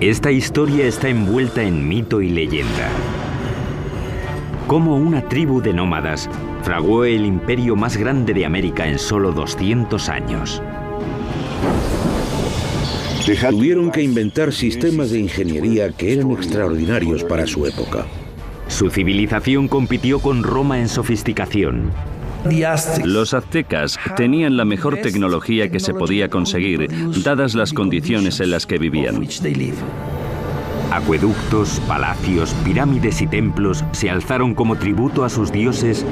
Esta historia está envuelta en mito y leyenda. Cómo una tribu de nómadas fraguó el imperio más grande de América en solo 200 años. Tuvieron que inventar sistemas de ingeniería que eran extraordinarios para su época. Su civilización compitió con Roma en sofisticación. Los aztecas tenían la mejor tecnología que se podía conseguir, dadas las condiciones en las que vivían. Acueductos, palacios, pirámides y templos se alzaron como tributo a sus dioses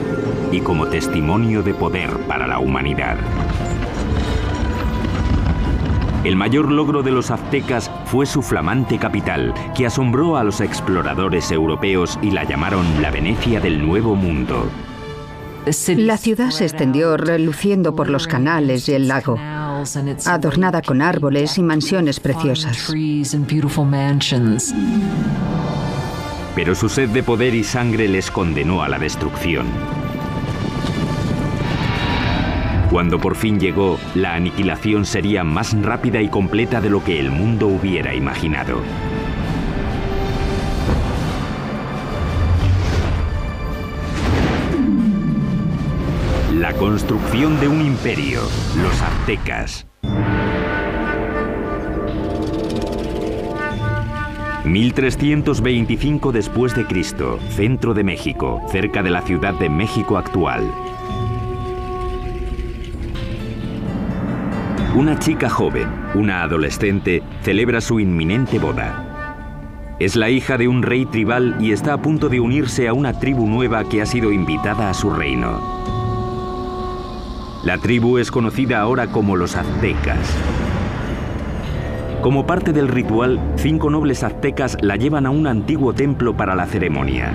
y como testimonio de poder para la humanidad. El mayor logro de los aztecas fue su flamante capital, que asombró a los exploradores europeos y la llamaron la Venecia del Nuevo Mundo. La ciudad se extendió reluciendo por los canales y el lago, adornada con árboles y mansiones preciosas. Pero su sed de poder y sangre les condenó a la destrucción. Cuando por fin llegó, la aniquilación sería más rápida y completa de lo que el mundo hubiera imaginado. La construcción de un imperio, los aztecas. 1325 después de Cristo, centro de México, cerca de la Ciudad de México actual. Una chica joven, una adolescente, celebra su inminente boda. Es la hija de un rey tribal y está a punto de unirse a una tribu nueva que ha sido invitada a su reino. La tribu es conocida ahora como los aztecas. Como parte del ritual, 5 nobles aztecas la llevan a un antiguo templo para la ceremonia.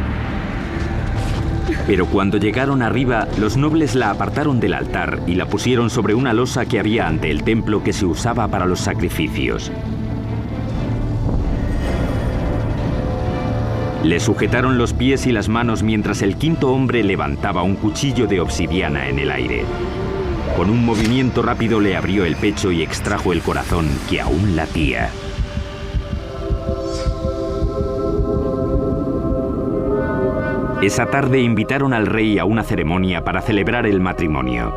Pero cuando llegaron arriba, los nobles la apartaron del altar y la pusieron sobre una losa que había ante el templo que se usaba para los sacrificios. Le sujetaron los pies y las manos mientras el 5.º hombre levantaba un cuchillo de obsidiana en el aire. Con un movimiento rápido le abrió el pecho y extrajo el corazón que aún latía. Esa tarde invitaron al rey a una ceremonia para celebrar el matrimonio.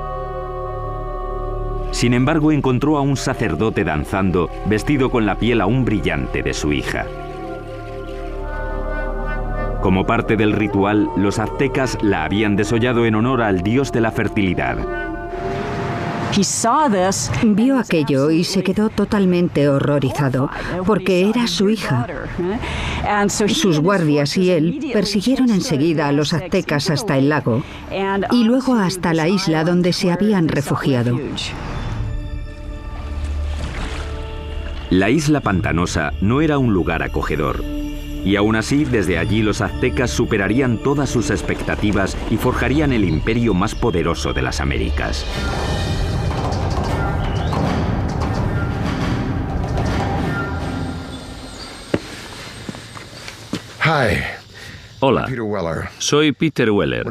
Sin embargo, encontró a un sacerdote danzando, vestido con la piel aún brillante de su hija. Como parte del ritual, los aztecas la habían desollado en honor al dios de la fertilidad. Vio aquello y se quedó totalmente horrorizado, porque era su hija. Sus guardias y él persiguieron enseguida a los aztecas hasta el lago y luego hasta la isla donde se habían refugiado. La isla pantanosa no era un lugar acogedor. Y aún así, desde allí los aztecas superarían todas sus expectativas y forjarían el imperio más poderoso de las Américas. Hola, soy Peter Weller.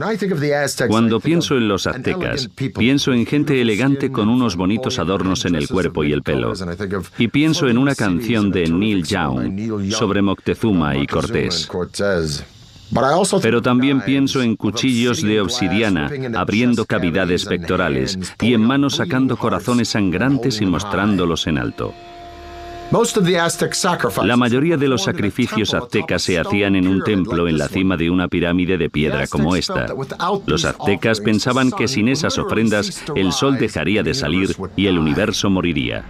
Cuando pienso en los aztecas, pienso en gente elegante con unos bonitos adornos en el cuerpo y el pelo. Y pienso en una canción de Neil Young sobre Moctezuma y Cortés. Pero también pienso en cuchillos de obsidiana abriendo cavidades pectorales y en manos sacando corazones sangrantes y mostrándolos en alto. La mayoría de los sacrificios aztecas se hacían en un templo en la cima de una pirámide de piedra como esta. Los aztecas pensaban que sin esas ofrendas el sol dejaría de salir y el universo moriría.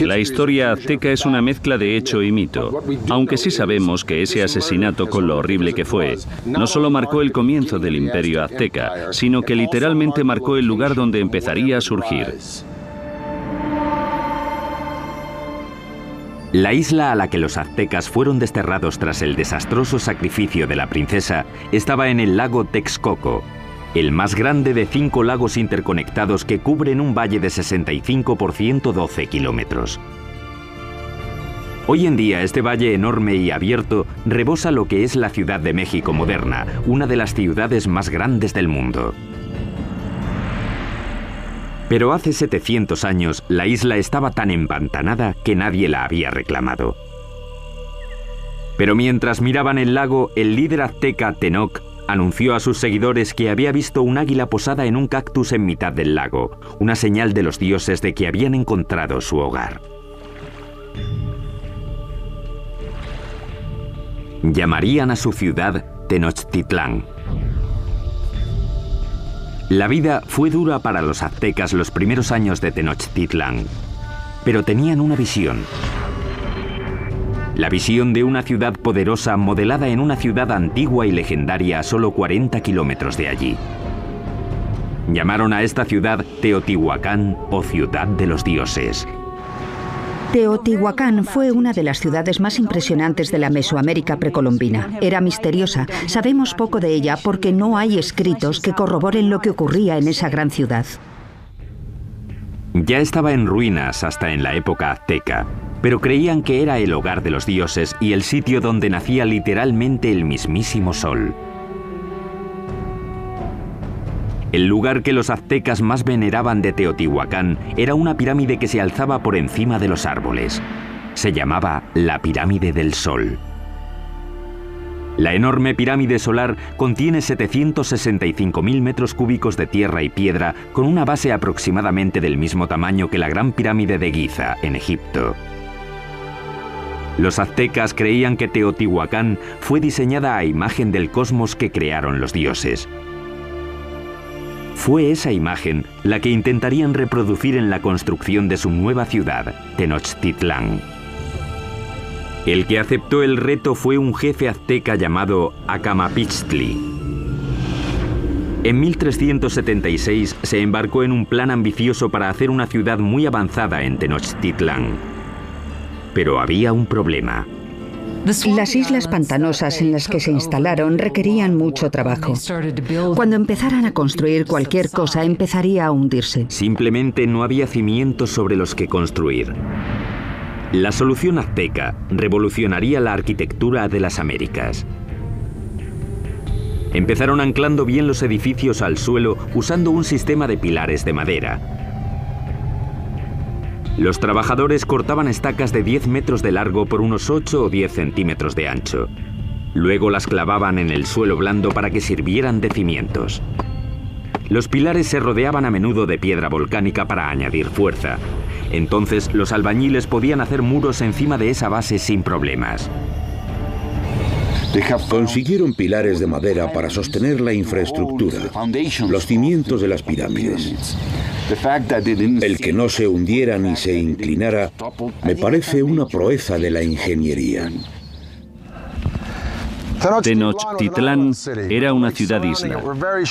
La historia azteca es una mezcla de hecho y mito, aunque sí sabemos que ese asesinato, con lo horrible que fue, no solo marcó el comienzo del imperio azteca, sino que literalmente marcó el lugar donde empezaría a surgir. La isla a la que los aztecas fueron desterrados tras el desastroso sacrificio de la princesa estaba en el lago Texcoco, el más grande de 5 lagos interconectados que cubren un valle de 65 por 112 kilómetros. Hoy en día este valle enorme y abierto rebosa lo que es la Ciudad de México moderna, una de las ciudades más grandes del mundo. Pero hace 700 años la isla estaba tan empantanada que nadie la había reclamado. Pero mientras miraban el lago, el líder azteca Tenoch anunció a sus seguidores que había visto un águila posada en un cactus en mitad del lago, una señal de los dioses de que habían encontrado su hogar. Llamarían a su ciudad Tenochtitlán. La vida fue dura para los aztecas los primeros años de Tenochtitlán, pero tenían una visión. La visión de una ciudad poderosa modelada en una ciudad antigua y legendaria a solo 40 kilómetros de allí. Llamaron a esta ciudad Teotihuacán o Ciudad de los Dioses. Teotihuacán fue una de las ciudades más impresionantes de la Mesoamérica precolombina. Era misteriosa. Sabemos poco de ella porque no hay escritos que corroboren lo que ocurría en esa gran ciudad. Ya estaba en ruinas hasta en la época azteca, pero creían que era el hogar de los dioses y el sitio donde nacía literalmente el mismísimo sol. El lugar que los aztecas más veneraban de Teotihuacán era una pirámide que se alzaba por encima de los árboles. Se llamaba la Pirámide del Sol. La enorme pirámide solar contiene 765.000 metros cúbicos de tierra y piedra con una base aproximadamente del mismo tamaño que la Gran Pirámide de Giza, en Egipto. Los aztecas creían que Teotihuacán fue diseñada a imagen del cosmos que crearon los dioses. Fue esa imagen la que intentarían reproducir en la construcción de su nueva ciudad, Tenochtitlán. El que aceptó el reto fue un jefe azteca llamado Acamapichtli. En 1376 se embarcó en un plan ambicioso para hacer una ciudad muy avanzada en Tenochtitlán. Pero había un problema. Las islas pantanosas en las que se instalaron requerían mucho trabajo. Cuando empezaran a construir cualquier cosa, empezaría a hundirse. Simplemente no había cimientos sobre los que construir. La solución azteca revolucionaría la arquitectura de las Américas. Empezaron anclando bien los edificios al suelo usando un sistema de pilares de madera. Los trabajadores cortaban estacas de 10 metros de largo por unos 8 o 10 centímetros de ancho. Luego las clavaban en el suelo blando para que sirvieran de cimientos. Los pilares se rodeaban a menudo de piedra volcánica para añadir fuerza. Entonces los albañiles podían hacer muros encima de esa base sin problemas. Consiguieron pilares de madera para sostener la infraestructura, los cimientos de las pirámides. El que no se hundiera ni se inclinara me parece una proeza de la ingeniería. Tenochtitlán era una ciudad-isla,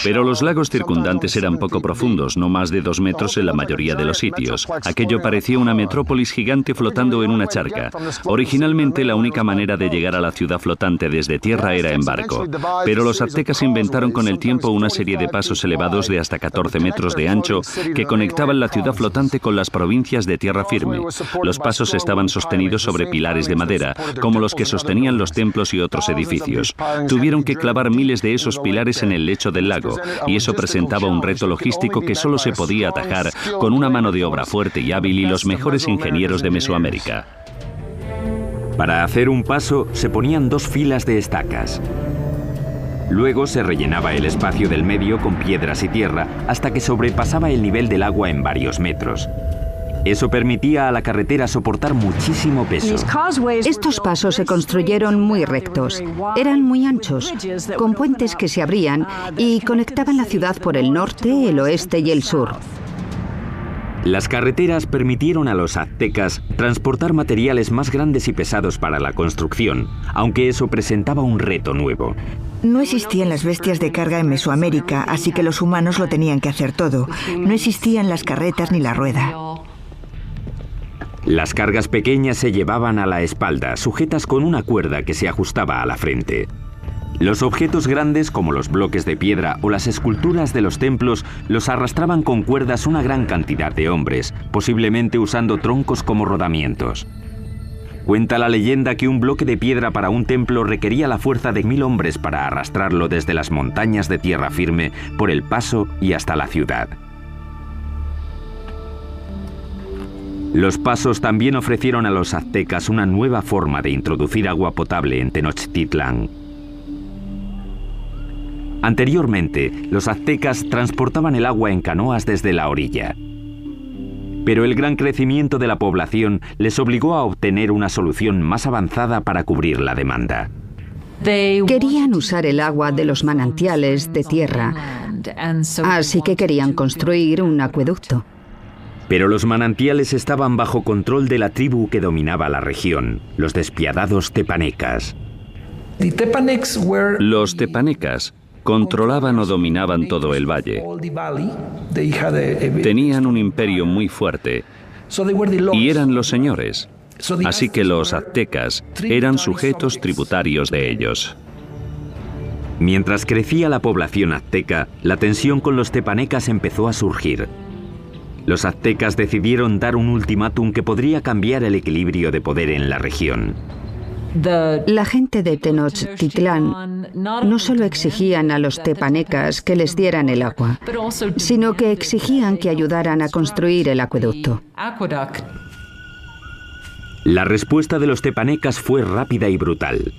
pero los lagos circundantes eran poco profundos, no más de 2 metros en la mayoría de los sitios. Aquello parecía una metrópolis gigante flotando en una charca. Originalmente la única manera de llegar a la ciudad flotante desde tierra era en barco, pero los aztecas inventaron con el tiempo una serie de pasos elevados de hasta 14 metros de ancho que conectaban la ciudad flotante con las provincias de tierra firme. Los pasos estaban sostenidos sobre pilares de madera, como los que sostenían los templos y otros edificios. Tuvieron que clavar miles de esos pilares en el lecho del lago, y eso presentaba un reto logístico que solo se podía atajar con una mano de obra fuerte y hábil y los mejores ingenieros de Mesoamérica. Para hacer un paso se ponían 2 filas de estacas. Luego se rellenaba el espacio del medio con piedras y tierra hasta que sobrepasaba el nivel del agua en varios metros. Eso permitía a la carretera soportar muchísimo peso. Estos pasos se construyeron muy rectos. Eran muy anchos, con puentes que se abrían y conectaban la ciudad por el norte, el oeste y el sur. Las carreteras permitieron a los aztecas transportar materiales más grandes y pesados para la construcción, aunque eso presentaba un reto nuevo. No existían las bestias de carga en Mesoamérica, así que los humanos lo tenían que hacer todo. No existían las carretas ni la rueda. Las cargas pequeñas se llevaban a la espalda, sujetas con una cuerda que se ajustaba a la frente. Los objetos grandes, como los bloques de piedra o las esculturas de los templos, los arrastraban con cuerdas una gran cantidad de hombres, posiblemente usando troncos como rodamientos. Cuenta la leyenda que un bloque de piedra para un templo requería la fuerza de 1000 hombres para arrastrarlo desde las montañas de tierra firme por el paso y hasta la ciudad. Los pasos también ofrecieron a los aztecas una nueva forma de introducir agua potable en Tenochtitlán. Anteriormente, los aztecas transportaban el agua en canoas desde la orilla. Pero el gran crecimiento de la población les obligó a obtener una solución más avanzada para cubrir la demanda. Querían usar el agua de los manantiales de tierra, así que querían construir un acueducto. Pero los manantiales estaban bajo control de la tribu que dominaba la región, los despiadados tepanecas. Los tepanecas controlaban o dominaban todo el valle. Tenían un imperio muy fuerte y eran los señores. Así que los aztecas eran sujetos tributarios de ellos. Mientras crecía la población azteca, la tensión con los tepanecas empezó a surgir. Los aztecas decidieron dar un ultimátum que podría cambiar el equilibrio de poder en la región. La gente de Tenochtitlán no solo exigían a los tepanecas que les dieran el agua, sino que exigían que ayudaran a construir el acueducto. La respuesta de los tepanecas fue rápida y brutal.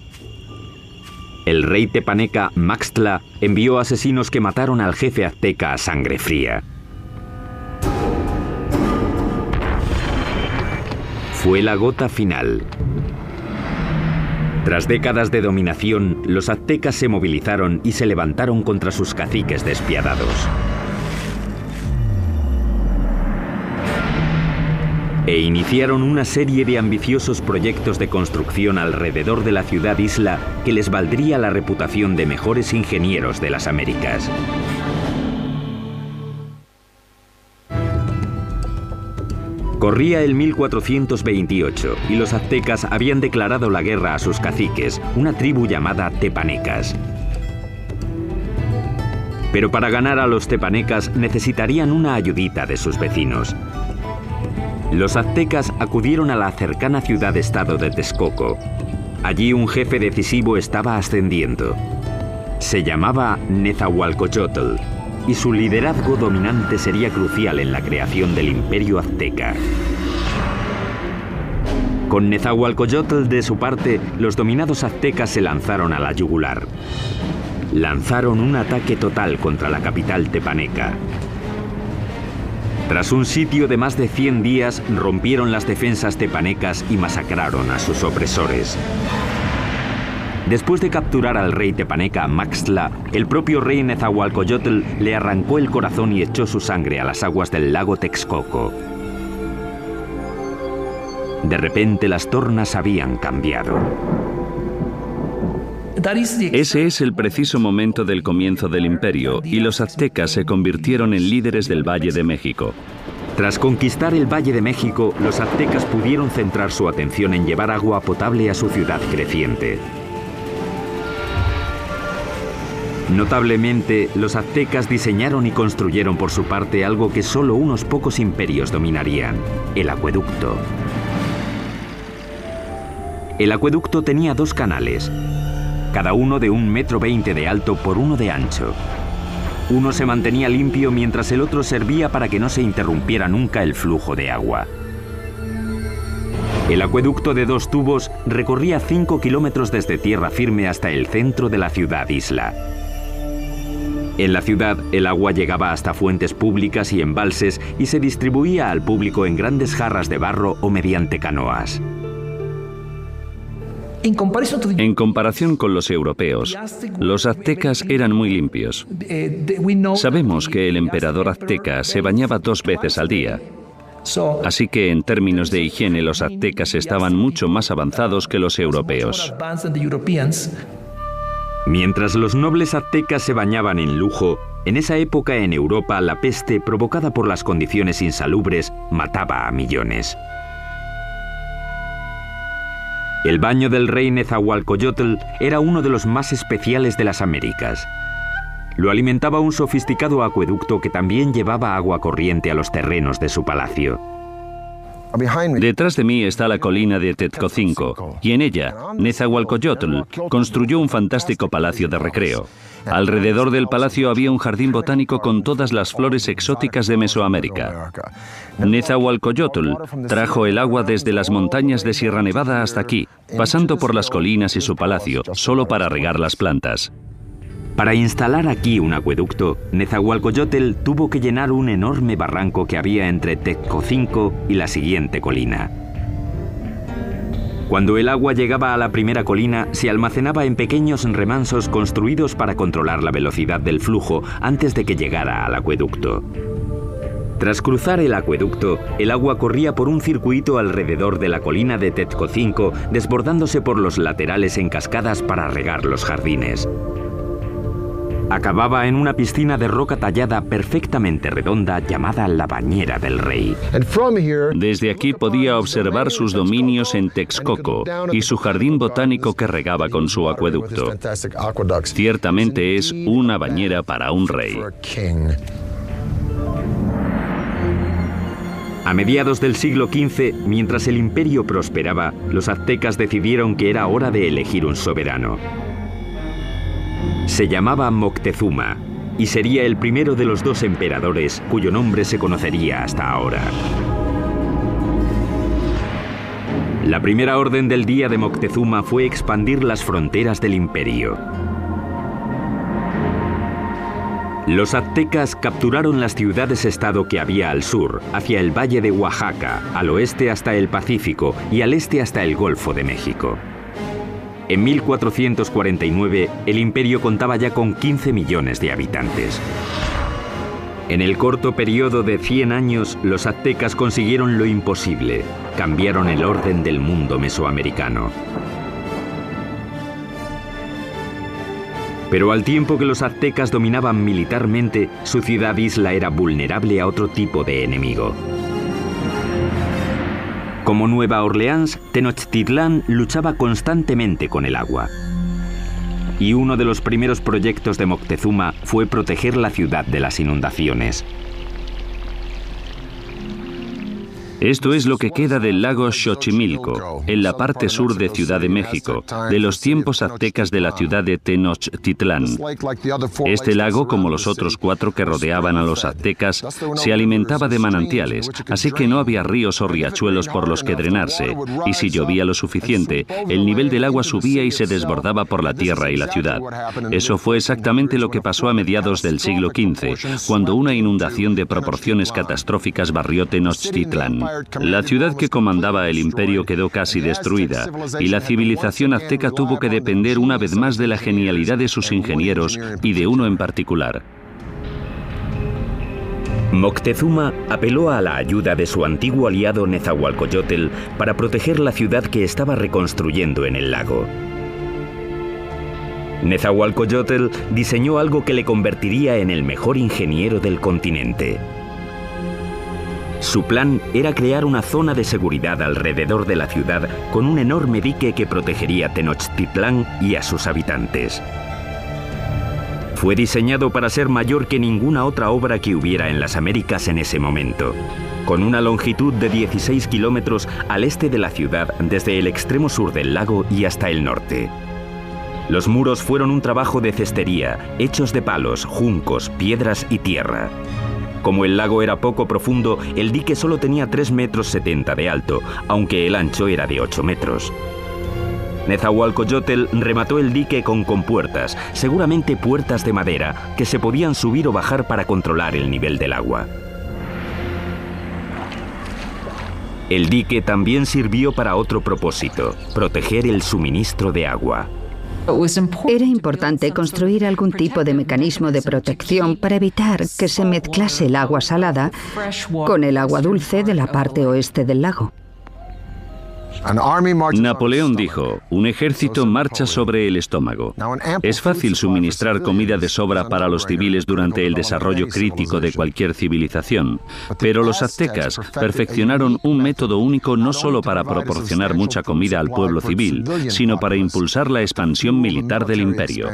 El rey tepaneca Maxtla envió asesinos que mataron al jefe azteca a sangre fría. Fue la gota final. Tras décadas de dominación, los aztecas se movilizaron y se levantaron contra sus caciques despiadados. E iniciaron una serie de ambiciosos proyectos de construcción alrededor de la ciudad-isla que les valdría la reputación de mejores ingenieros de las Américas. Corría el 1428 y los aztecas habían declarado la guerra a sus caciques, una tribu llamada tepanecas. Pero para ganar a los tepanecas necesitarían una ayudita de sus vecinos. Los aztecas acudieron a la cercana ciudad-estado de Texcoco. Allí un jefe decisivo estaba ascendiendo. Se llamaba Nezahualcóyotl, y su liderazgo dominante sería crucial en la creación del imperio azteca. Con Nezahualcóyotl de su parte, los dominados aztecas se lanzaron a la yugular. Lanzaron un ataque total contra la capital tepaneca. Tras un sitio de más de 100 días, rompieron las defensas tepanecas y masacraron a sus opresores. Después de capturar al rey tepaneca Maxtla, el propio rey Nezahualcóyotl le arrancó el corazón y echó su sangre a las aguas del lago Texcoco. De repente las tornas habían cambiado. Ese es el preciso momento del comienzo del imperio y los aztecas se convirtieron en líderes del Valle de México. Tras conquistar el Valle de México, los aztecas pudieron centrar su atención en llevar agua potable a su ciudad creciente. Notablemente, los aztecas diseñaron y construyeron por su parte algo que solo unos pocos imperios dominarían: el acueducto. El acueducto tenía 2 canales, cada uno de 1,20 m de alto por 1 de ancho. Uno se mantenía limpio mientras el otro servía para que no se interrumpiera nunca el flujo de agua. El acueducto de 2 tubos recorría 5 kilómetros desde tierra firme hasta el centro de la ciudad-isla. En la ciudad, el agua llegaba hasta fuentes públicas y embalses y se distribuía al público en grandes jarras de barro o mediante canoas. En comparación con los europeos, los aztecas eran muy limpios. Sabemos que el emperador azteca se bañaba 2 veces al día. Así que en términos de higiene los aztecas estaban mucho más avanzados que los europeos. Mientras los nobles aztecas se bañaban en lujo, en esa época en Europa la peste provocada por las condiciones insalubres mataba a millones. El baño del rey Nezahualcóyotl era uno de los más especiales de las Américas. Lo alimentaba un sofisticado acueducto que también llevaba agua corriente a los terrenos de su palacio. Detrás de mí está la colina de Tezcocinco, y en ella, Nezahualcóyotl construyó un fantástico palacio de recreo. Alrededor del palacio había un jardín botánico con todas las flores exóticas de Mesoamérica. Nezahualcóyotl trajo el agua desde las montañas de Sierra Nevada hasta aquí, pasando por las colinas y su palacio, solo para regar las plantas. Para instalar aquí un acueducto, Nezahualcóyotl tuvo que llenar un enorme barranco que había entre Texcocinco y la siguiente colina. Cuando el agua llegaba a la primera colina, se almacenaba en pequeños remansos construidos para controlar la velocidad del flujo antes de que llegara al acueducto. Tras cruzar el acueducto, el agua corría por un circuito alrededor de la colina de Texcocinco, desbordándose por los laterales en cascadas para regar los jardines. Acababa en una piscina de roca tallada perfectamente redonda llamada la Bañera del Rey. Desde aquí podía observar sus dominios en Texcoco y su jardín botánico que regaba con su acueducto. Ciertamente es una bañera para un rey. A mediados del siglo XV, mientras el imperio prosperaba, los aztecas decidieron que era hora de elegir un soberano. Se llamaba Moctezuma y sería el primero de los dos emperadores cuyo nombre se conocería hasta ahora. La primera orden del día de Moctezuma fue expandir las fronteras del imperio. Los aztecas capturaron las ciudades-estado que había al sur, hacia el valle de Oaxaca, al oeste hasta el Pacífico y al este hasta el Golfo de México. En 1449, el imperio contaba ya con 15 millones de habitantes. En el corto periodo de 100 años, los aztecas consiguieron lo imposible. Cambiaron el orden del mundo mesoamericano. Pero al tiempo que los aztecas dominaban militarmente, su ciudad-isla era vulnerable a otro tipo de enemigo. Como Nueva Orleans, Tenochtitlán luchaba constantemente con el agua. Y uno de los primeros proyectos de Moctezuma fue proteger la ciudad de las inundaciones. Esto es lo que queda del lago Xochimilco, en la parte sur de Ciudad de México, de los tiempos aztecas de la ciudad de Tenochtitlán. Este lago, como los otros 4 que rodeaban a los aztecas, se alimentaba de manantiales, así que no había ríos o riachuelos por los que drenarse, y si llovía lo suficiente, el nivel del agua subía y se desbordaba por la tierra y la ciudad. Eso fue exactamente lo que pasó a mediados del siglo XV, cuando una inundación de proporciones catastróficas barrió Tenochtitlán. La ciudad que comandaba el imperio quedó casi destruida, y la civilización azteca tuvo que depender una vez más de la genialidad de sus ingenieros y de uno en particular. Moctezuma apeló a la ayuda de su antiguo aliado Nezahualcóyotl para proteger la ciudad que estaba reconstruyendo en el lago. Nezahualcóyotl diseñó algo que le convertiría en el mejor ingeniero del continente. Su plan era crear una zona de seguridad alrededor de la ciudad con un enorme dique que protegería Tenochtitlán y a sus habitantes. Fue diseñado para ser mayor que ninguna otra obra que hubiera en las Américas en ese momento, con una longitud de 16 kilómetros al este de la ciudad desde el extremo sur del lago y hasta el norte. Los muros fueron un trabajo de cestería, hechos de palos, juncos, piedras y tierra. Como el lago era poco profundo, el dique solo tenía 3,70 metros de alto, aunque el ancho era de 8 metros. Nezahualcóyotl remató el dique con compuertas, seguramente puertas de madera, que se podían subir o bajar para controlar el nivel del agua. El dique también sirvió para otro propósito: proteger el suministro de agua. Era importante construir algún tipo de mecanismo de protección para evitar que se mezclase el agua salada con el agua dulce de la parte oeste del lago. Napoleón dijo: un ejército marcha sobre el estómago. Es fácil suministrar comida de sobra para los civiles durante el desarrollo crítico de cualquier civilización, pero los aztecas perfeccionaron un método único no solo para proporcionar mucha comida al pueblo civil, sino para impulsar la expansión militar del imperio.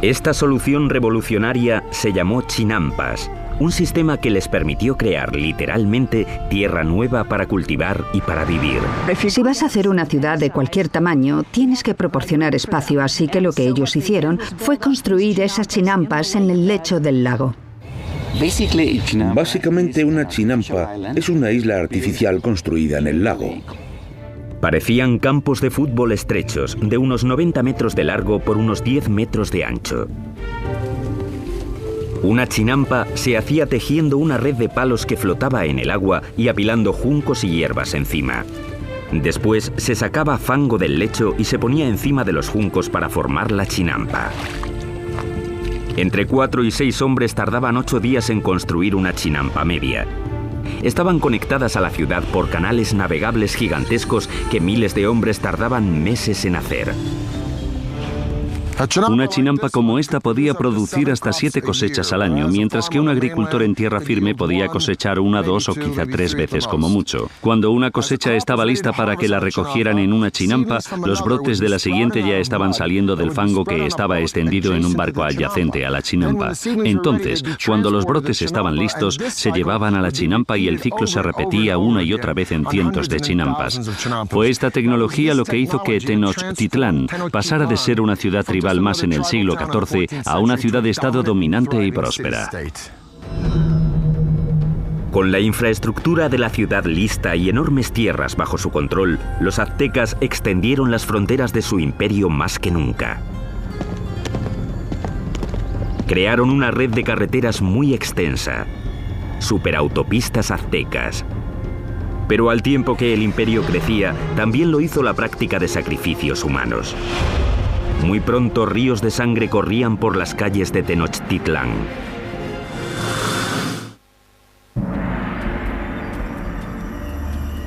Esta solución revolucionaria se llamó chinampas, un sistema que les permitió crear literalmente tierra nueva para cultivar y para vivir. Si vas a hacer una ciudad de cualquier tamaño, tienes que proporcionar espacio, así que lo que ellos hicieron fue construir esas chinampas en el lecho del lago. Básicamente una chinampa es una isla artificial construida en el lago. Parecían campos de fútbol estrechos, de unos 90 metros de largo por unos 10 metros de ancho. Una chinampa se hacía tejiendo una red de palos que flotaba en el agua y apilando juncos y hierbas encima. Después se sacaba fango del lecho y se ponía encima de los juncos para formar la chinampa. Entre 4 y 6 hombres tardaban 8 días en construir una chinampa media. Estaban conectadas a la ciudad por canales navegables gigantescos que miles de hombres tardaban meses en hacer. Una chinampa como esta podía producir hasta 7 cosechas al año, mientras que un agricultor en tierra firme podía cosechar 1, 2 o quizá 3 veces como mucho. Cuando una cosecha estaba lista para que la recogieran en una chinampa, los brotes de la siguiente ya estaban saliendo del fango que estaba extendido en un barco adyacente a la chinampa. Entonces, cuando los brotes estaban listos, se llevaban a la chinampa y el ciclo se repetía una y otra vez en cientos de chinampas. Fue esta tecnología lo que hizo que Tenochtitlán pasara de ser una ciudad tribal más en el siglo XIV a una ciudad-estado dominante y próspera. Con la infraestructura de la ciudad lista y enormes tierras bajo su control, los aztecas extendieron las fronteras de su imperio más que nunca. Crearon una red de carreteras muy extensa, superautopistas aztecas. Pero al tiempo que el imperio crecía, también lo hizo la práctica de sacrificios humanos. Muy pronto ríos de sangre corrían por las calles de Tenochtitlán.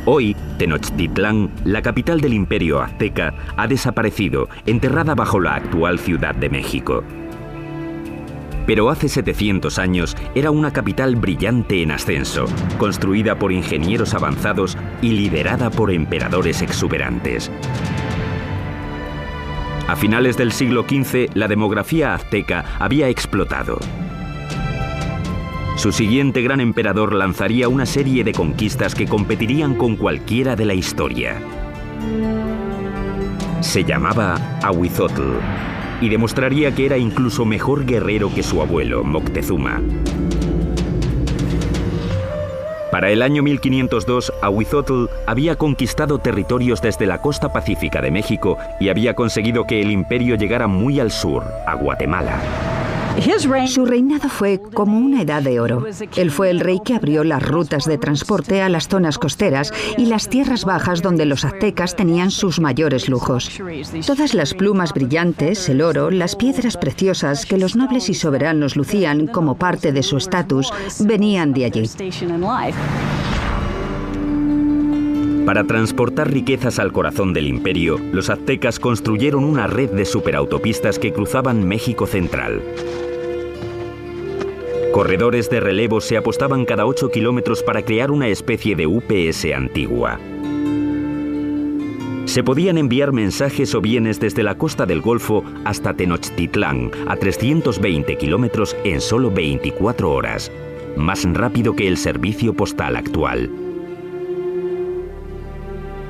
Hoy, Tenochtitlán, la capital del imperio azteca, ha desaparecido, enterrada bajo la actual Ciudad de México. Pero hace 700 años era una capital brillante en ascenso, construida por ingenieros avanzados y liderada por emperadores exuberantes. A finales del siglo XV, la demografía azteca había explotado. Su siguiente gran emperador lanzaría una serie de conquistas que competirían con cualquiera de la historia. Se llamaba Ahuizotl y demostraría que era incluso mejor guerrero que su abuelo, Moctezuma. Para el año 1502, Ahuizotl había conquistado territorios desde la costa pacífica de México y había conseguido que el imperio llegara muy al sur, a Guatemala. Su reinado fue como una edad de oro. Él fue el rey que abrió las rutas de transporte a las zonas costeras y las tierras bajas donde los aztecas tenían sus mayores lujos. Todas las plumas brillantes, el oro, las piedras preciosas que los nobles y soberanos lucían como parte de su estatus, venían de allí. Para transportar riquezas al corazón del imperio, los aztecas construyeron una red de superautopistas que cruzaban México central. Corredores de relevo se apostaban cada 8 kilómetros para crear una especie de UPS antigua. Se podían enviar mensajes o bienes desde la costa del Golfo hasta Tenochtitlán, a 320 kilómetros en solo 24 horas, más rápido que el servicio postal actual.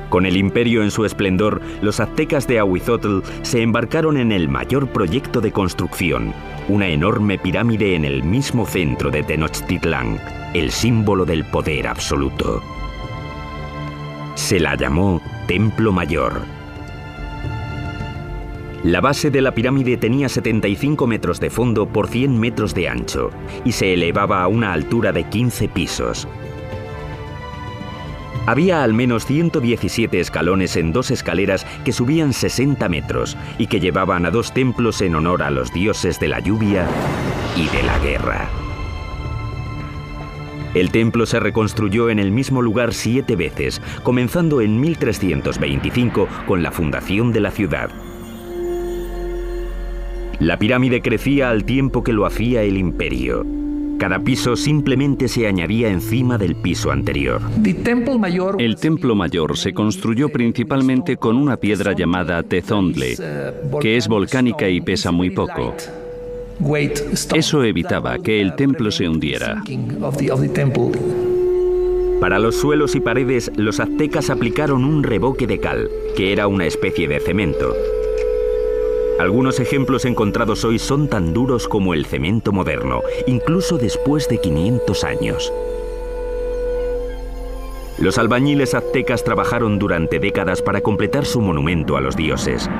Con el imperio en su esplendor, los aztecas de Ahuizotl se embarcaron en el mayor proyecto de construcción, una enorme pirámide en el mismo centro de Tenochtitlán, el símbolo del poder absoluto. Se la llamó Templo Mayor. La base de la pirámide tenía 75 metros de fondo por 100 metros de ancho y se elevaba a una altura de 15 pisos. Había al menos 117 escalones en 2 escaleras que subían 60 metros y que llevaban a 2 templos en honor a los dioses de la lluvia y de la guerra. El templo se reconstruyó en el mismo lugar 7 veces, comenzando en 1325 con la fundación de la ciudad. La pirámide crecía al tiempo que lo hacía el imperio. Cada piso simplemente se añadía encima del piso anterior. El templo mayor se construyó principalmente con una piedra llamada tezontle, que es volcánica y pesa muy poco. Eso evitaba que el templo se hundiera. Para los suelos y paredes, los aztecas aplicaron un revoque de cal, que era una especie de cemento. Algunos ejemplos encontrados hoy son tan duros como el cemento moderno, incluso después de 500 años. Los albañiles aztecas trabajaron durante décadas para completar su monumento a los dioses.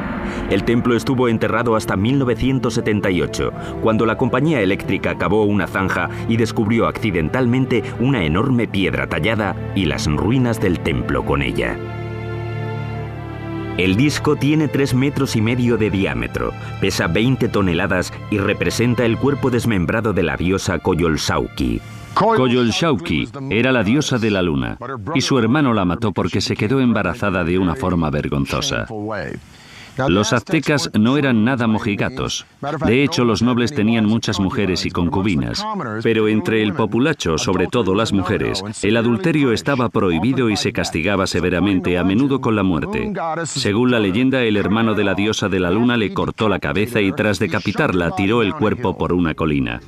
El templo estuvo enterrado hasta 1978, cuando la compañía eléctrica cavó una zanja y descubrió accidentalmente una enorme piedra tallada y las ruinas del templo con ella. El disco tiene 3,5 metros de diámetro, pesa 20 toneladas y representa el cuerpo desmembrado de la diosa Coyolxauhqui. Coyolxauhqui era la diosa de la luna, y su hermano la mató porque se quedó embarazada de una forma vergonzosa. Los aztecas no eran nada mojigatos. De hecho, los nobles tenían muchas mujeres y concubinas. Pero entre el populacho, sobre todo las mujeres, el adulterio estaba prohibido y se castigaba severamente, a menudo con la muerte. Según la leyenda, el hermano de la diosa de la luna le cortó la cabeza y tras decapitarla tiró el cuerpo por una colina.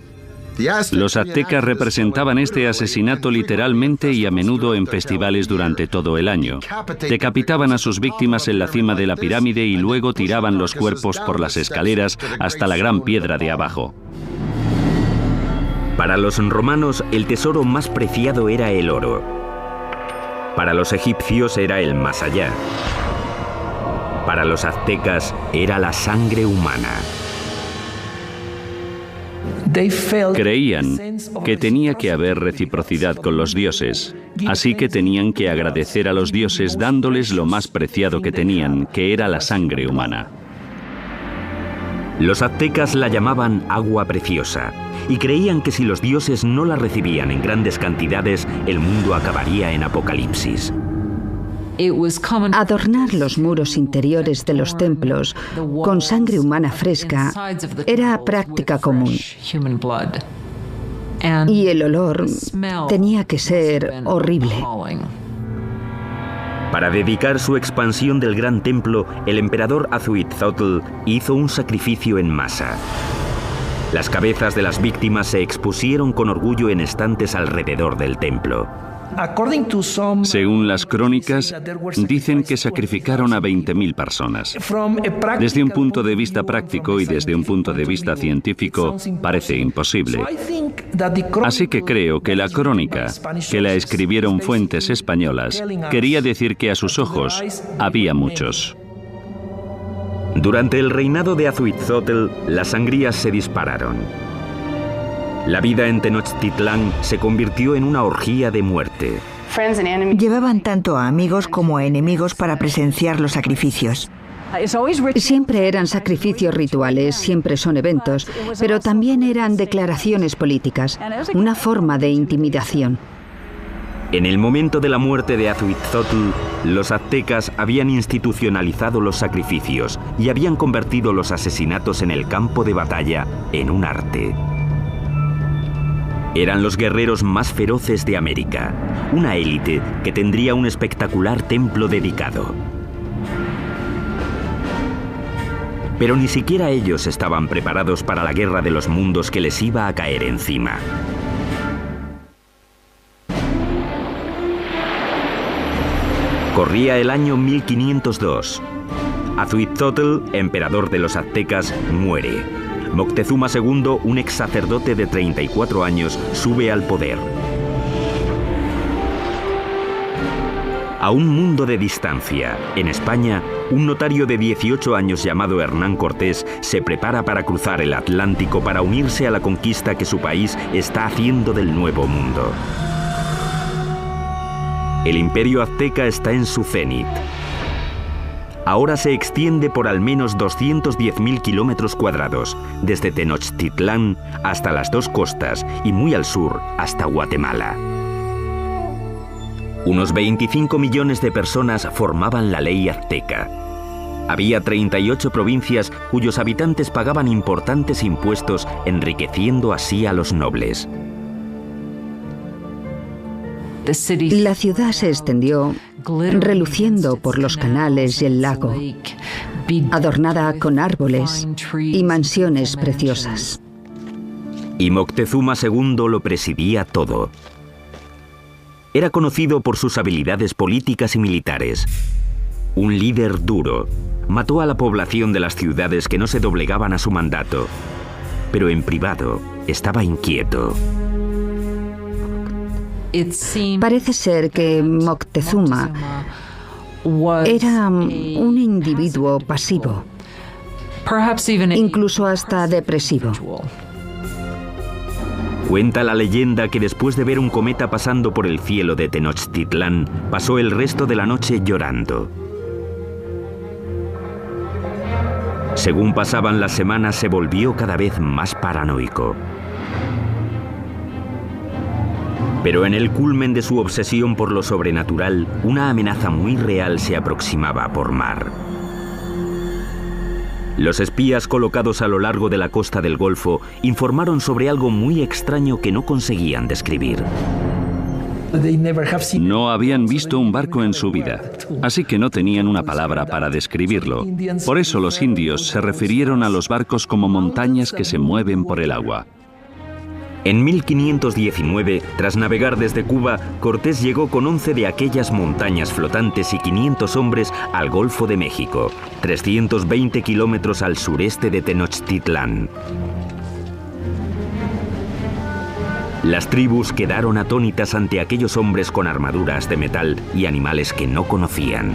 Los aztecas representaban este asesinato literalmente y a menudo en festivales durante todo el año. Decapitaban a sus víctimas en la cima de la pirámide y luego tiraban los cuerpos por las escaleras hasta la gran piedra de abajo. Para los romanos, el tesoro más preciado era el oro. Para los egipcios era el más allá. Para los aztecas era la sangre humana. Creían que tenía que haber reciprocidad con los dioses, así que tenían que agradecer a los dioses dándoles lo más preciado que tenían, que era la sangre humana. Los aztecas la llamaban agua preciosa y creían que si los dioses no la recibían en grandes cantidades, el mundo acabaría en apocalipsis. Adornar los muros interiores de los templos con sangre humana fresca era práctica común. Y el olor tenía que ser horrible. Para dedicar su expansión del gran templo, el emperador Azhuitzotl hizo un sacrificio en masa. Las cabezas de las víctimas se expusieron con orgullo en estantes alrededor del templo. Según las crónicas, dicen que sacrificaron a 20.000 personas. Desde un punto de vista práctico y desde un punto de vista científico, parece imposible. Así que creo que la crónica, que la escribieron fuentes españolas, quería decir que a sus ojos había muchos. Durante el reinado de Azhuitzotl, las sangrías se dispararon. La vida en Tenochtitlán se convirtió en una orgía de muerte. Llevaban tanto a amigos como a enemigos para presenciar los sacrificios. Siempre eran sacrificios rituales, siempre son eventos, pero también eran declaraciones políticas, una forma de intimidación. En el momento de la muerte de Azhuitzotl, los aztecas habían institucionalizado los sacrificios y habían convertido los asesinatos en el campo de batalla en un arte. Eran los guerreros más feroces de América, una élite que tendría un espectacular templo dedicado. Pero ni siquiera ellos estaban preparados para la guerra de los mundos que les iba a caer encima. Corría el año 1502. Azhuitzotl, emperador de los aztecas, muere. Moctezuma II, un ex sacerdote de 34 años, sube al poder. A un mundo de distancia, en España, un notario de 18 años llamado Hernán Cortés se prepara para cruzar el Atlántico para unirse a la conquista que su país está haciendo del Nuevo Mundo. El imperio azteca está en su cenit. Ahora se extiende por al menos 210.000 kilómetros cuadrados, desde Tenochtitlán hasta las dos costas y muy al sur hasta Guatemala. Unos 25 millones de personas formaban la ley azteca. Había 38 provincias cuyos habitantes pagaban importantes impuestos, enriqueciendo así a los nobles. La ciudad se extendió, reluciendo por los canales y el lago, adornada con árboles y mansiones preciosas. Y Moctezuma II lo presidía todo. Era conocido por sus habilidades políticas y militares. Un líder duro. Mató a la población de las ciudades que no se doblegaban a su mandato. Pero en privado estaba inquieto. Parece ser que Moctezuma era un individuo pasivo, incluso hasta depresivo. Cuenta la leyenda que después de ver un cometa pasando por el cielo de Tenochtitlán, pasó el resto de la noche llorando. Según pasaban las semanas, se volvió cada vez más paranoico. Pero en el culmen de su obsesión por lo sobrenatural, una amenaza muy real se aproximaba por mar. Los espías colocados a lo largo de la costa del Golfo informaron sobre algo muy extraño que no conseguían describir. No habían visto un barco en su vida, así que no tenían una palabra para describirlo. Por eso los indios se refirieron a los barcos como montañas que se mueven por el agua. En 1519, tras navegar desde Cuba, Cortés llegó con 11 de aquellas montañas flotantes y 500 hombres al Golfo de México, 320 kilómetros al sureste de Tenochtitlán. Las tribus quedaron atónitas ante aquellos hombres con armaduras de metal y animales que no conocían.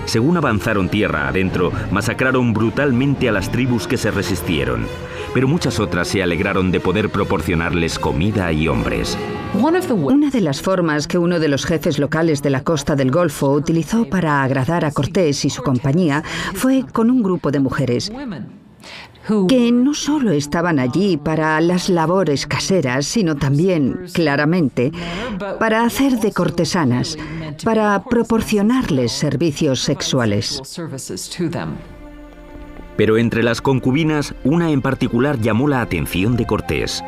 Según avanzaron tierra adentro, masacraron brutalmente a las tribus que se resistieron, pero muchas otras se alegraron de poder proporcionarles comida y hombres. Una de las formas que uno de los jefes locales de la costa del Golfo utilizó para agradar a Cortés y su compañía fue con un grupo de mujeres que no solo estaban allí para las labores caseras, sino también, claramente, para hacer de cortesanas, para proporcionarles servicios sexuales. Pero entre las concubinas, una en particular llamó la atención de Cortés.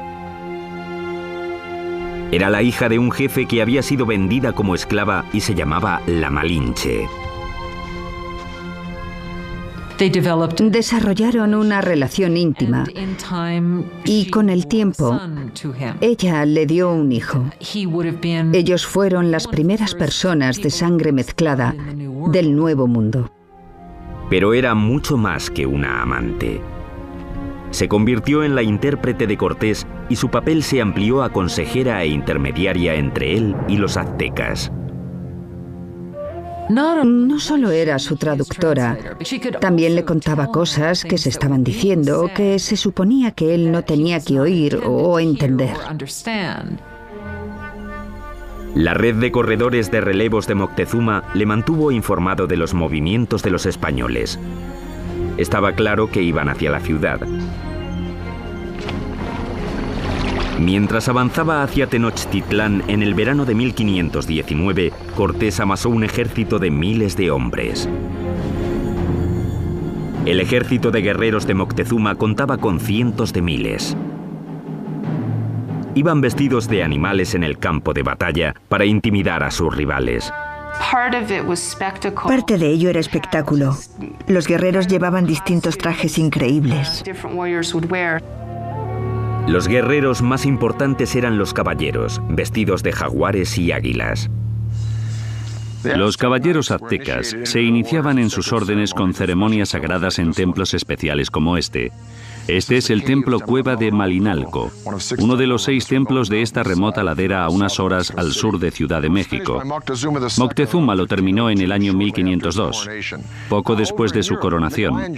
Era la hija de un jefe que había sido vendida como esclava y se llamaba la Malinche. Desarrollaron una relación íntima y con el tiempo ella le dio un hijo. Ellos fueron las primeras personas de sangre mezclada del Nuevo Mundo. Pero era mucho más que una amante. Se convirtió en la intérprete de Cortés y su papel se amplió a consejera e intermediaria entre él y los aztecas. No solo era su traductora, también le contaba cosas que se estaban diciendo que se suponía que él no tenía que oír o entender. La red de corredores de relevos de Moctezuma le mantuvo informado de los movimientos de los españoles. Estaba claro que iban hacia la ciudad. Mientras avanzaba hacia Tenochtitlán en el verano de 1519, Cortés amasó un ejército de miles de hombres. El ejército de guerreros de Moctezuma contaba con cientos de miles. Iban vestidos de animales en el campo de batalla para intimidar a sus rivales. Parte de ello era espectáculo. Los guerreros llevaban distintos trajes increíbles. Los guerreros más importantes eran los caballeros, vestidos de jaguares y águilas. Los caballeros aztecas se iniciaban en sus órdenes con ceremonias sagradas en templos especiales como este. Este es el templo Cueva de Malinalco, uno de los 6 templos de esta remota ladera a unas horas al sur de Ciudad de México. Moctezuma lo terminó en el año 1502, poco después de su coronación.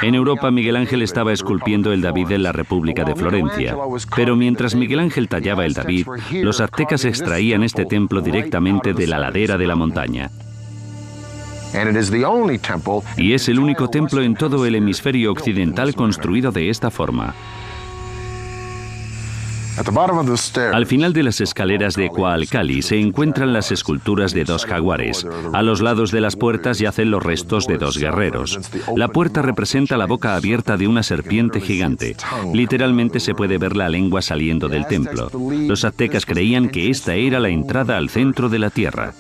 En Europa, Miguel Ángel estaba esculpiendo el David en la República de Florencia. Pero mientras Miguel Ángel tallaba el David, los aztecas extraían este templo directamente de la ladera de la montaña. Y es el único templo en todo el hemisferio occidental construido de esta forma. Al final de las escaleras de Coalcali se encuentran las esculturas de dos jaguares. A los lados de las puertas yacen los restos de dos guerreros. La puerta representa la boca abierta de una serpiente gigante. Literalmente se puede ver la lengua saliendo del templo. Los aztecas creían que esta era la entrada al centro de la tierra.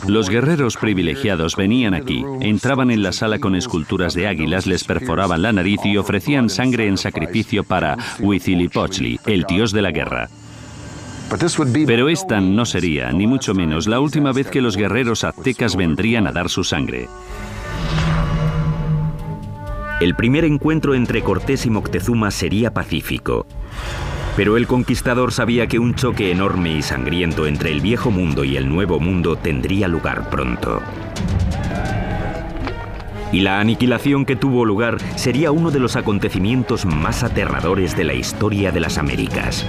Los guerreros privilegiados venían aquí, entraban en la sala con esculturas de águilas, les perforaban la nariz y ofrecían sangre en sacrificio para Huitzilopochtli, el dios de la guerra. Pero esta no sería, ni mucho menos, la última vez que los guerreros aztecas vendrían a dar su sangre. El primer encuentro entre Cortés y Moctezuma sería pacífico. Pero el conquistador sabía que un choque enorme y sangriento entre el viejo mundo y el nuevo mundo tendría lugar pronto. Y la aniquilación que tuvo lugar sería uno de los acontecimientos más aterradores de la historia de las Américas.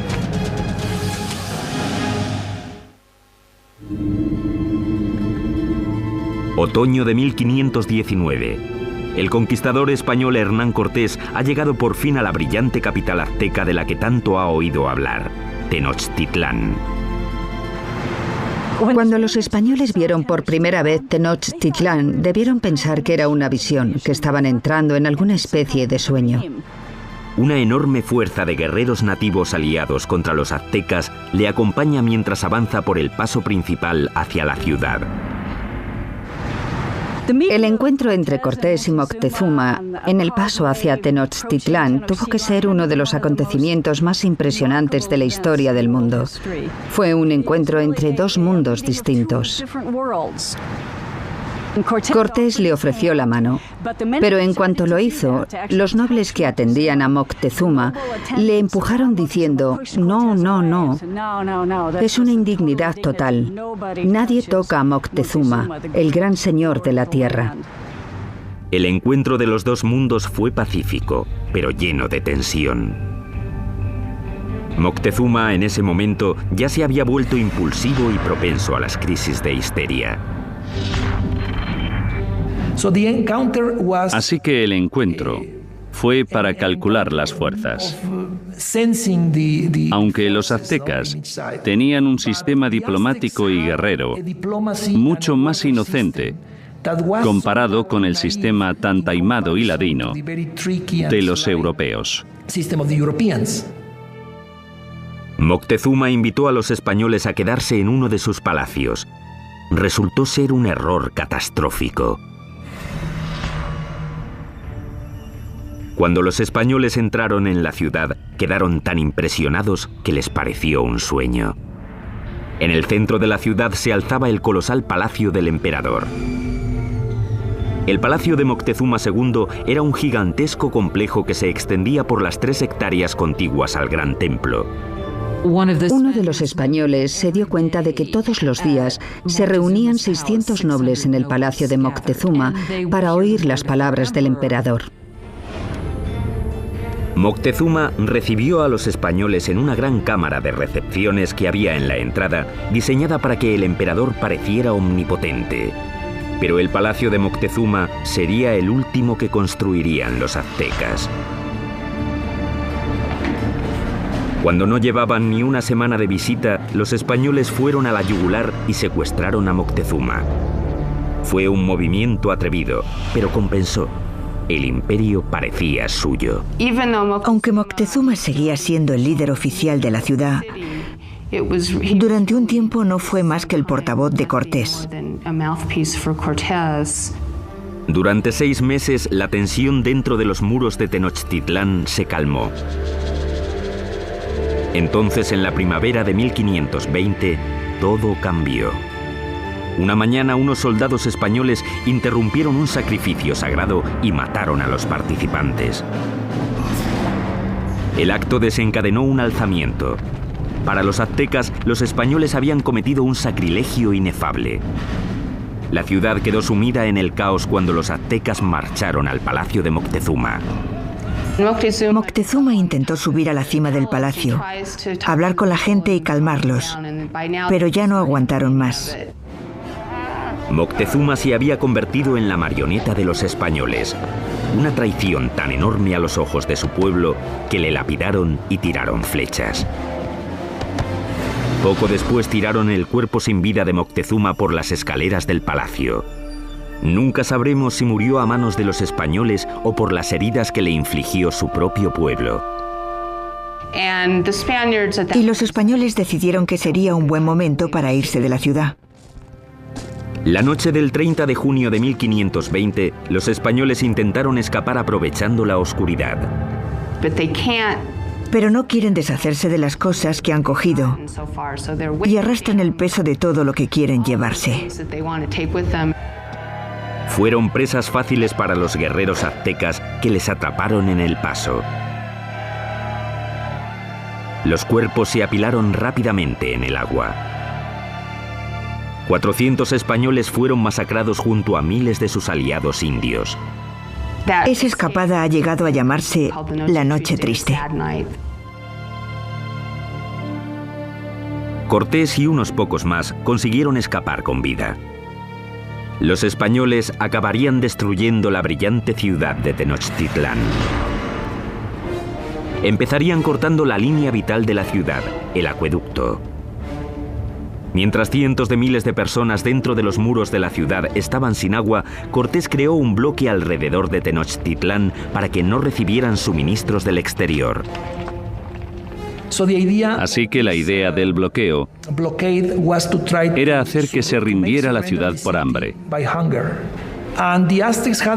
Otoño de 1519. El conquistador español Hernán Cortés ha llegado por fin a la brillante capital azteca de la que tanto ha oído hablar, Tenochtitlán. Cuando los españoles vieron por primera vez Tenochtitlán, debieron pensar que era una visión, que estaban entrando en alguna especie de sueño. Una enorme fuerza de guerreros nativos aliados contra los aztecas le acompaña mientras avanza por el paso principal hacia la ciudad. El encuentro entre Cortés y Moctezuma en el paso hacia Tenochtitlán tuvo que ser uno de los acontecimientos más impresionantes de la historia del mundo. Fue un encuentro entre dos mundos distintos. Cortés le ofreció la mano, pero en cuanto lo hizo, los nobles que atendían a Moctezuma le empujaron diciendo: no, no, no, es una indignidad total. Nadie toca a Moctezuma, el gran señor de la tierra. El encuentro de los dos mundos fue pacífico, pero lleno de tensión. Moctezuma en ese momento ya se había vuelto impulsivo y propenso a las crisis de histeria. Así que el encuentro fue para calcular las fuerzas. Aunque los aztecas tenían un sistema diplomático y guerrero mucho más inocente comparado con el sistema tan taimado y ladino de los europeos. Moctezuma invitó a los españoles a quedarse en uno de sus palacios. Resultó ser un error catastrófico. Cuando los españoles entraron en la ciudad, quedaron tan impresionados que les pareció un sueño. En el centro de la ciudad se alzaba el colosal palacio del emperador. El palacio de Moctezuma II era un gigantesco complejo que se extendía por las 3 hectáreas contiguas al gran templo. Uno de los españoles se dio cuenta de que todos los días se reunían 600 nobles en el palacio de Moctezuma para oír las palabras del emperador. Moctezuma recibió a los españoles en una gran cámara de recepciones que había en la entrada, diseñada para que el emperador pareciera omnipotente. Pero el palacio de Moctezuma sería el último que construirían los aztecas. Cuando no llevaban ni una semana de visita, los españoles fueron a la yugular y secuestraron a Moctezuma. Fue un movimiento atrevido, pero compensó. El imperio parecía suyo. Aunque Moctezuma seguía siendo el líder oficial de la ciudad, durante un tiempo no fue más que el portavoz de Cortés. Durante 6 meses, la tensión dentro de los muros de Tenochtitlán se calmó. Entonces, en la primavera de 1520, todo cambió. Una mañana, unos soldados españoles interrumpieron un sacrificio sagrado y mataron a los participantes. El acto desencadenó un alzamiento. Para los aztecas, los españoles habían cometido un sacrilegio inefable. La ciudad quedó sumida en el caos cuando los aztecas marcharon al palacio de Moctezuma. Moctezuma intentó subir a la cima del palacio, hablar con la gente y calmarlos, pero ya no aguantaron más. Moctezuma se había convertido en la marioneta de los españoles, una traición tan enorme a los ojos de su pueblo que le lapidaron y tiraron flechas. Poco después tiraron el cuerpo sin vida de Moctezuma por las escaleras del palacio. Nunca sabremos si murió a manos de los españoles o por las heridas que le infligió su propio pueblo. Y los españoles decidieron que sería un buen momento para irse de la ciudad. La noche del 30 de junio de 1520, los españoles intentaron escapar aprovechando la oscuridad. Pero no quieren deshacerse de las cosas que han cogido y arrastran el peso de todo lo que quieren llevarse. Fueron presas fáciles para los guerreros aztecas que les atraparon en el paso. Los cuerpos se apilaron rápidamente en el agua. 400 españoles fueron masacrados junto a miles de sus aliados indios. Esa escapada ha llegado a llamarse la Noche Triste. Cortés y unos pocos más consiguieron escapar con vida. Los españoles acabarían destruyendo la brillante ciudad de Tenochtitlán. Empezarían cortando la línea vital de la ciudad, el acueducto. Mientras cientos de miles de personas dentro de los muros de la ciudad estaban sin agua, Cortés creó un bloque alrededor de Tenochtitlán para que no recibieran suministros del exterior. Así que la idea del bloqueo era hacer que se rindiera la ciudad por hambre.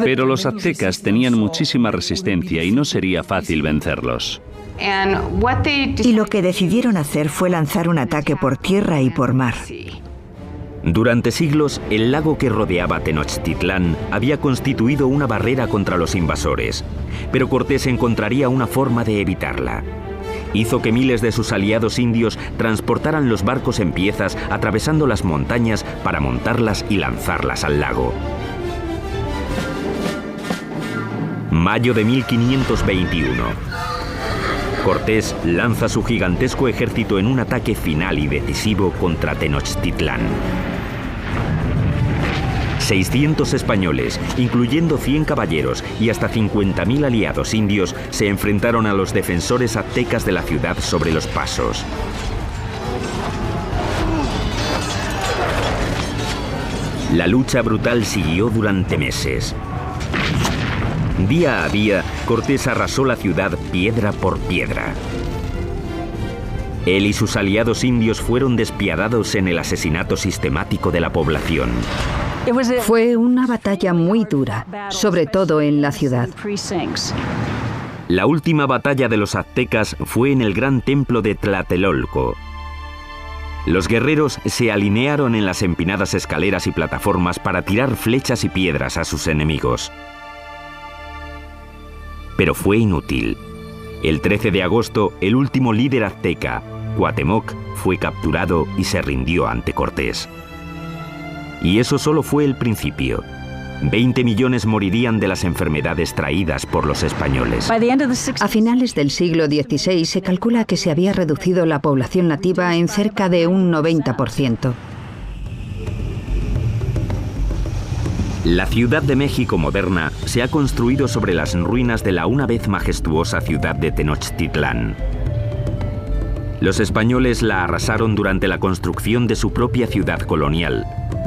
Pero los aztecas tenían muchísima resistencia y no sería fácil vencerlos. Y lo que decidieron hacer fue lanzar un ataque por tierra y por mar. Durante siglos, el lago que rodeaba Tenochtitlán había constituido una barrera contra los invasores, pero Cortés encontraría una forma de evitarla. Hizo que miles de sus aliados indios transportaran los barcos en piezas atravesando las montañas para montarlas y lanzarlas al lago. Mayo de 1521. Cortés lanza su gigantesco ejército en un ataque final y decisivo contra Tenochtitlán. 600 españoles, incluyendo 100 caballeros y hasta 50.000 aliados indios, se enfrentaron a los defensores aztecas de la ciudad sobre los pasos. La lucha brutal siguió durante meses. Día a día, Cortés arrasó la ciudad piedra por piedra. Él y sus aliados indios fueron despiadados en el asesinato sistemático de la población. Fue una batalla muy dura, sobre todo en la ciudad. La última batalla de los aztecas fue en el gran templo de Tlatelolco. Los guerreros se alinearon en las empinadas escaleras y plataformas para tirar flechas y piedras a sus enemigos. Pero fue inútil. El 13 de agosto, el último líder azteca, Cuauhtémoc, fue capturado y se rindió ante Cortés. Y eso solo fue el principio. 20 millones morirían de las enfermedades traídas por los españoles. A finales del siglo XVI se calcula que se había reducido la población nativa en cerca de un 90%. La Ciudad de México moderna se ha construido sobre las ruinas de la una vez majestuosa ciudad de Tenochtitlán. Los españoles la arrasaron durante la construcción de su propia ciudad colonial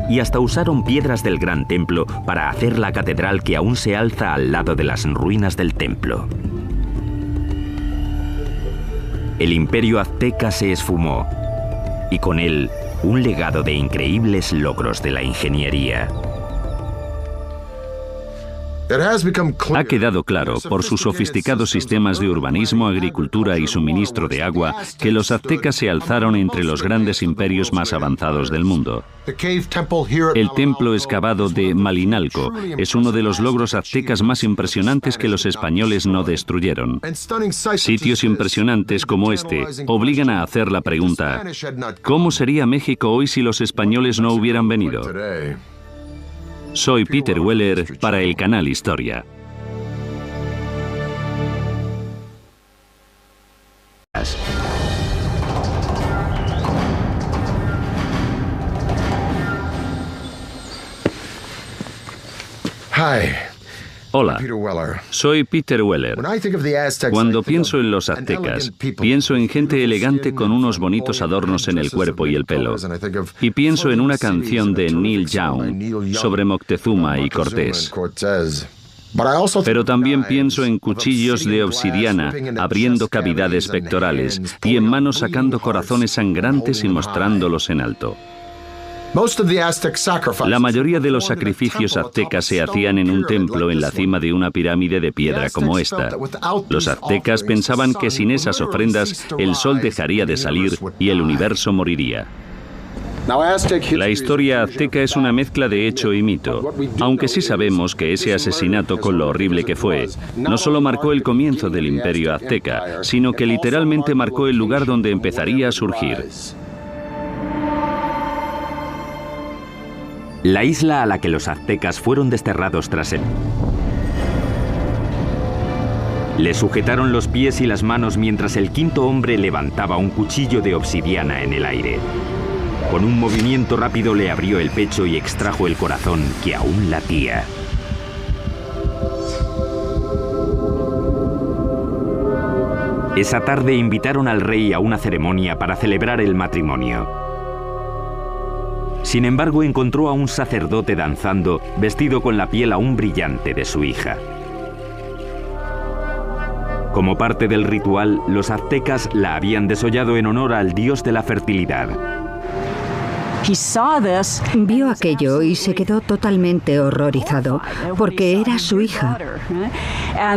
y hasta usaron piedras del Gran Templo para hacer la catedral que aún se alza al lado de las ruinas del templo. El imperio azteca se esfumó y con él un legado de increíbles logros de la ingeniería. Ha quedado claro, por sus sofisticados sistemas de urbanismo, agricultura y suministro de agua, que los aztecas se alzaron entre los grandes imperios más avanzados del mundo. El templo excavado de Malinalco es uno de los logros aztecas más impresionantes que los españoles no destruyeron. Sitios impresionantes como este obligan a hacer la pregunta: ¿cómo sería México hoy si los españoles no hubieran venido? Soy Peter Weller para el canal Historia. Hola, soy Peter Weller. Cuando pienso en los aztecas, pienso en gente elegante con unos bonitos adornos en el cuerpo y el pelo. Y pienso en una canción de Neil Young sobre Moctezuma y Cortés. Pero también pienso en cuchillos de obsidiana abriendo cavidades pectorales y en manos sacando corazones sangrantes y mostrándolos en alto. La mayoría de los sacrificios aztecas se hacían en un templo en la cima de una pirámide de piedra como esta. Los aztecas pensaban que sin esas ofrendas el sol dejaría de salir y el universo moriría. La historia azteca es una mezcla de hecho y mito, aunque sí sabemos que ese asesinato, con lo horrible que fue, no solo marcó el comienzo del imperio azteca, sino que literalmente marcó el lugar donde empezaría a surgir. La isla a la que los aztecas fueron desterrados tras él. Le sujetaron los pies y las manos mientras el quinto hombre levantaba un cuchillo de obsidiana en el aire. Con un movimiento rápido le abrió el pecho y extrajo el corazón que aún latía. Esa tarde invitaron al rey a una ceremonia para celebrar el matrimonio. Sin embargo, encontró a un sacerdote danzando, vestido con la piel aún brillante de su hija. Como parte del ritual, los aztecas la habían desollado en honor al dios de la fertilidad. Vio aquello y se quedó totalmente horrorizado, porque era su hija.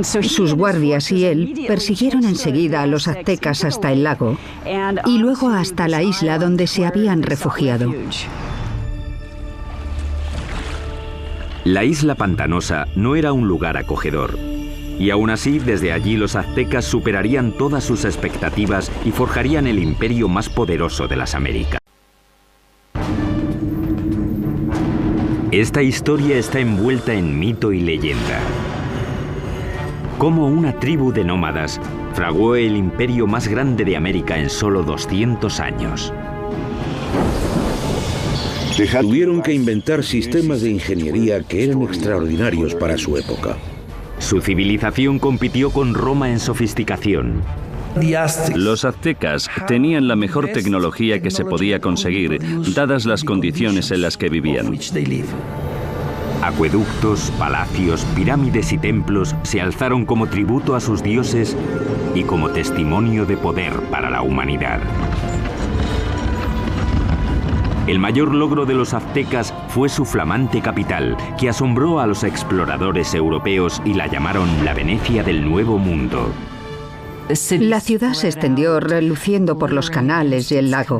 Sus guardias y él persiguieron enseguida a los aztecas hasta el lago y luego hasta la isla donde se habían refugiado. La isla pantanosa no era un lugar acogedor. Y aún así, desde allí los aztecas superarían todas sus expectativas y forjarían el imperio más poderoso de las Américas. Esta historia está envuelta en mito y leyenda. Cómo una tribu de nómadas fraguó el imperio más grande de América en solo 200 años. Tuvieron que inventar sistemas de ingeniería que eran extraordinarios para su época. Su civilización compitió con Roma en sofisticación. Los aztecas tenían la mejor tecnología que se podía conseguir, dadas las condiciones en las que vivían. Acueductos, palacios, pirámides y templos se alzaron como tributo a sus dioses y como testimonio de poder para la humanidad. El mayor logro de los aztecas fue su flamante capital, que asombró a los exploradores europeos y la llamaron la Venecia del Nuevo Mundo. La ciudad se extendió reluciendo por los canales y el lago,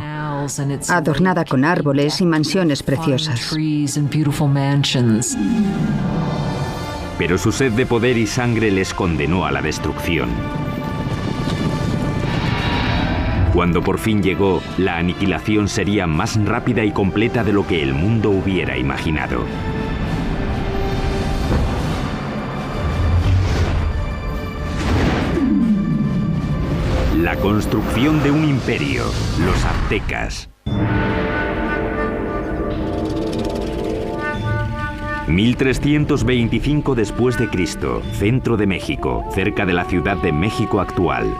adornada con árboles y mansiones preciosas. Pero su sed de poder y sangre les condenó a la destrucción. Cuando por fin llegó, la aniquilación sería más rápida y completa de lo que el mundo hubiera imaginado. La construcción de un imperio, los aztecas. 1325 después de Cristo, centro de México, cerca de la Ciudad de México actual.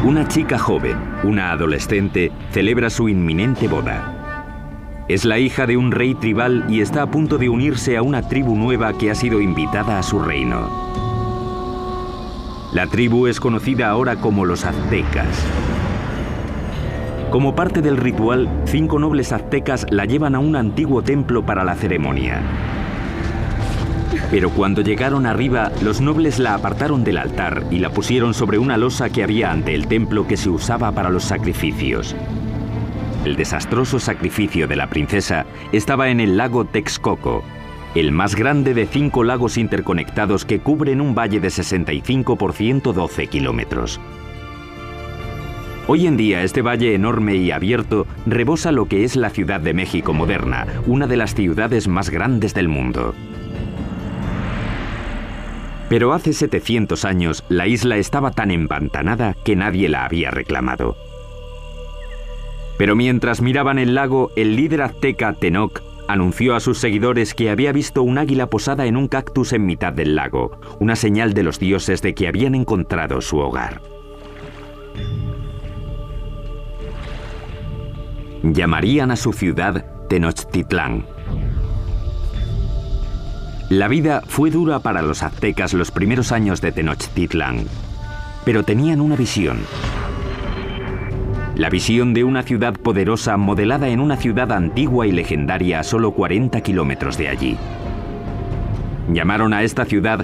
Una chica joven, una adolescente, celebra su inminente boda. Es la hija de un rey tribal y está a punto de unirse a una tribu nueva que ha sido invitada a su reino. La tribu es conocida ahora como los aztecas. Como parte del ritual, 5 nobles aztecas la llevan a un antiguo templo para la ceremonia. Pero cuando llegaron arriba, los nobles la apartaron del altar y la pusieron sobre una losa que había ante el templo que se usaba para los sacrificios. El desastroso sacrificio de la princesa estaba en el lago Texcoco, el más grande de 5 lagos interconectados que cubren un valle de 65 por 112 kilómetros. Hoy en día este valle enorme y abierto rebosa lo que es la Ciudad de México moderna, una de las ciudades más grandes del mundo. Pero hace 700 años la isla estaba tan empantanada que nadie la había reclamado. Pero mientras miraban el lago, el líder azteca Tenoch anunció a sus seguidores que había visto un águila posada en un cactus en mitad del lago, una señal de los dioses de que habían encontrado su hogar. Llamarían a su ciudad Tenochtitlán. La vida fue dura para los aztecas los primeros años de Tenochtitlán, pero tenían una visión. La visión de una ciudad poderosa modelada en una ciudad antigua y legendaria a solo 40 kilómetros de allí. Llamaron a esta ciudad